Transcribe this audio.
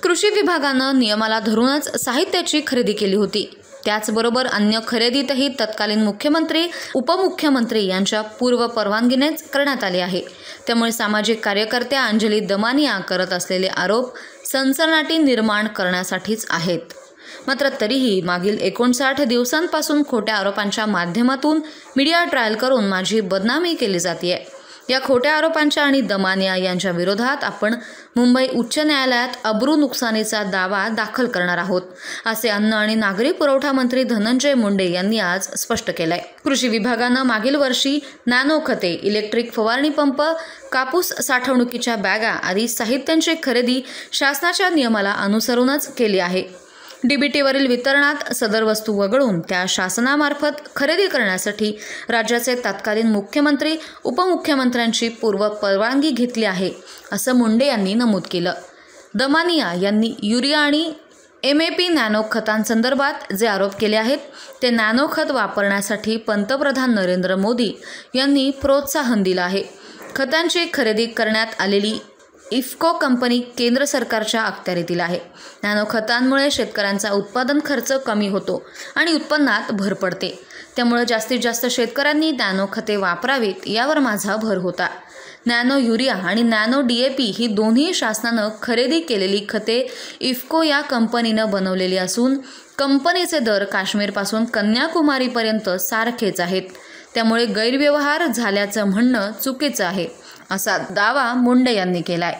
कृषी विभागानं नियमाला धरूनच साहित्याची खरेदी केली होती। त्याचबरोबर अन्य खरेदीतही तत्कालीन मुख्यमंत्री उपमुख्यमंत्री यांच्या पूर्व परवानगीनेच करण्यात आली आहे। त्यामुळे सामाजिक कार्यकर्त्या अंजली दमानिया करत असलेले आरोप सनसनाटी निर्माण करण्यासाठीच आहेत। मात्र तरीही मागील 59 दिवसांपासून खोट्या आरोपांच्या माध्यमातून मीडिया ट्रायल करून माझी बदनामी केली जाते। या खोट्या आरोपांच्या आणि दमानिया यांच्या विरोधात आपण मुंबई उच्च न्यायालयात अब्रू नुकसानीचा दावा दाखल करणार आहोत, असे अन्न आणि नागरी पुरवठा मंत्री धनंजय मुंडे यांनी आज स्पष्ट केलंय। कृषी विभागानं मागील वर्षी नॅनो खते, इलेक्ट्रिक फवारणी पंप, कापूस साठवणुकीच्या बॅगा आदी साहित्यांची खरेदी शासनाच्या नियमाला अनुसरूनच केली आहे। डीबीटीवरील वितरणात सदर वस्तू वगळून त्या शासनामार्फत खरेदी करण्यासाठी राज्याचे तत्कालीन मुख्यमंत्री उपमुख्यमंत्र्यांची पूर्व परवानगी घेतली आहे, असं मुंडे यांनी नमूद केलं। दमानिया यांनी युरिया आणि MAP नॅनो खतांसंदर्भात जे आरोप केले आहेत ते नॅनो खत वापरण्यासाठी पंतप्रधान नरेंद्र मोदी यांनी प्रोत्साहन दिलं आहे। खतांची खरेदी करण्यात आलेली इफ्को कंपनी केंद्र सरकारच्या अखत्यारीतील आहे। नॅनो खतांमुळे शेतकऱ्यांचा उत्पादन खर्च कमी होतो आणि उत्पन्नात भर पडते। त्यामुळे जास्तीत जास्त शेतकऱ्यांनी नॅनो खते वापरावीत यावर माझा भर होता। नॅनो युरिया आणि नॅनो DAP ही दोन्ही शासनानं खरेदी केलेली खते इफ्को या कंपनीनं बनवलेली असून कंपनीचे दर काश्मीरपासून कन्याकुमारीपर्यंत सारखेच आहेत। त्यामुळे गैरव्यवहार झाल्याचं म्हणणं चुकीचं आहे, असा दावा मुंडे यांनी केलाय।